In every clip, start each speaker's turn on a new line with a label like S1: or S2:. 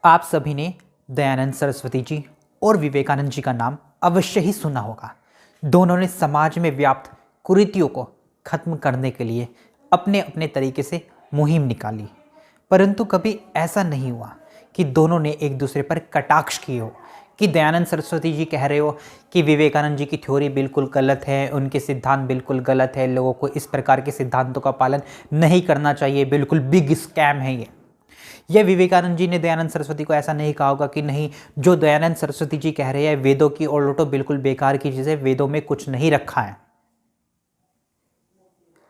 S1: आप सभी ने दयानंद सरस्वती जी और विवेकानंद जी का नाम अवश्य ही सुना होगा। दोनों ने समाज में व्याप्त कुरीतियों को खत्म करने के लिए अपने अपने तरीके से मुहिम निकाली, परंतु कभी ऐसा नहीं हुआ कि दोनों ने एक दूसरे पर कटाक्ष किए हो कि दयानंद सरस्वती जी कह रहे हो कि विवेकानंद जी की थ्योरी बिल्कुल गलत है, उनके सिद्धांत बिल्कुल गलत है, लोगों को इस प्रकार के सिद्धांतों का पालन नहीं करना चाहिए, बिल्कुल बिग स्कैम है ये। यह विवेकानंद जी ने दयानंद सरस्वती को ऐसा नहीं कहा होगा कि नहीं, जो दयानंद सरस्वती जी कह रहे हैं वेदों की और लौटो बिल्कुल बेकार की चीज़ है, वेदों में कुछ नहीं रखा है।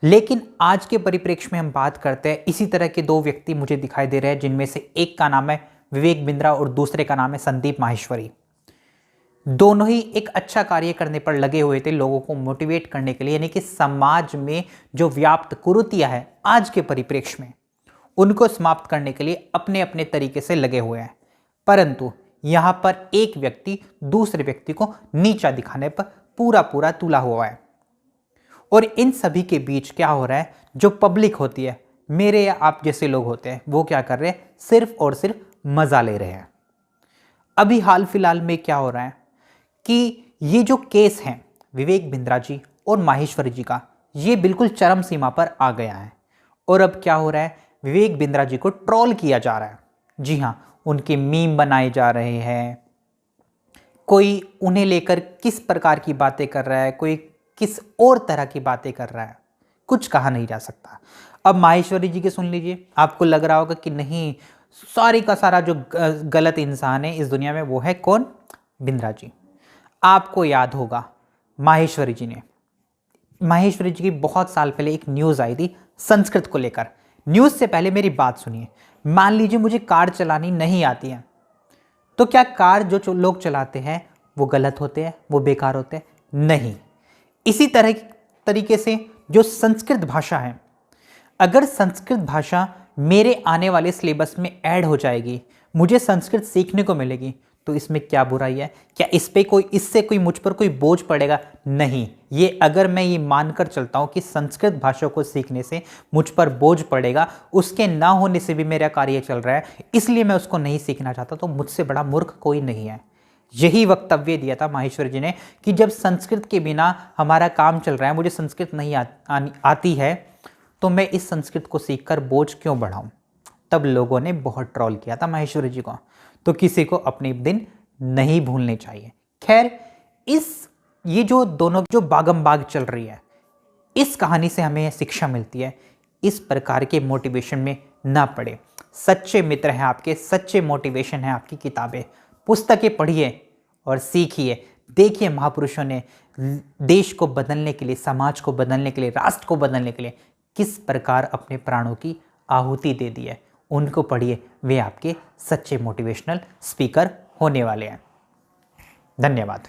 S1: लेकिन आज के परिप्रेक्ष्य में हम बात करते हैं, इसी तरह के दो व्यक्ति मुझे दिखाई दे रहे हैं, जिनमें से एक का नाम है विवेक बिंद्रा और दूसरे का नाम है संदीप माहेश्वरी। दोनों ही एक अच्छा कार्य करने पर लगे हुए थे, लोगों को मोटिवेट करने के लिए, यानी कि समाज में जो व्याप्त कुरीतियां है आज के परिप्रेक्ष्य में उनको समाप्त करने के लिए अपने अपने तरीके से लगे हुए हैं। परंतु यहां पर एक व्यक्ति दूसरे व्यक्ति को नीचा दिखाने पर पूरा पूरा तुला हुआ है। और इन सभी के बीच क्या हो रहा है, जो पब्लिक होती है, मेरे या आप जैसे लोग होते हैं, वो क्या कर रहे हैं, सिर्फ और सिर्फ मजा ले रहे हैं। अभी हाल फिलहाल में क्या हो रहा है कि ये जो केस है विवेक बिंद्रा जी और माहेश्वरी जी का, ये बिल्कुल चरम सीमा पर आ गया है। और अब क्या हो रहा है, विवेक बिंद्रा जी को ट्रोल किया जा रहा है। जी हाँ, उनके मीम बनाए जा रहे हैं, कोई उन्हें लेकर किस प्रकार की बातें कर रहा है, कोई किस और तरह की बातें कर रहा है, कुछ कहा नहीं जा सकता। अब माहेश्वरी जी के सुन लीजिए, आपको लग रहा होगा कि नहीं, सारी का सारा जो गलत इंसान है इस दुनिया में वो है कौन, बिंद्रा जी। आपको याद होगा माहेश्वरी जी की बहुत साल पहले एक न्यूज़ आई थी संस्कृत को लेकर। न्यूज़ से पहले मेरी बात सुनिए। मान लीजिए मुझे कार चलानी नहीं आती है, तो क्या कार जो लोग चलाते हैं वो गलत होते हैं, वो बेकार होते हैं? नहीं। इसी तरीके से जो संस्कृत भाषा है, अगर संस्कृत भाषा मेरे आने वाले सिलेबस में ऐड हो जाएगी, मुझे संस्कृत सीखने को मिलेगी, तो इसमें क्या बुराई है? क्या इससे कोई मुझ पर कोई बोझ पड़ेगा? नहीं। ये अगर मैं ये मानकर चलता हूं कि संस्कृत भाषा को सीखने से मुझ पर बोझ पड़ेगा, उसके ना होने से भी मेरा कार्य चल रहा है, इसलिए मैं उसको नहीं सीखना चाहता, तो मुझसे बड़ा मूर्ख कोई नहीं है। यही वक्तव्य दिया था माहेश्वरी जी ने कि जब संस्कृत के बिना हमारा काम चल रहा है, मुझे संस्कृत नहीं आती है, तो मैं इस संस्कृत को सीखकर बोझ क्यों बढ़ाऊं। तब लोगों ने बहुत ट्रोल किया था माहेश्वरी जी को। तो किसी को अपने दिन नहीं भूलने चाहिए। खैर, ये जो दोनों जो बागम बाग चल रही है, इस कहानी से हमें शिक्षा मिलती है, इस प्रकार के मोटिवेशन में ना पड़े। सच्चे मित्र हैं आपके, सच्चे मोटिवेशन है आपकी किताबें, पुस्तकें पढ़िए और सीखिए। देखिए महापुरुषों ने देश को बदलने के लिए, समाज को बदलने के लिए, राष्ट्र को बदलने के लिए किस प्रकार अपने प्राणों की आहुति दे दी है। उनको पढ़िए, वे आपके सच्चे मोटिवेशनल स्पीकर होने वाले हैं। धन्यवाद।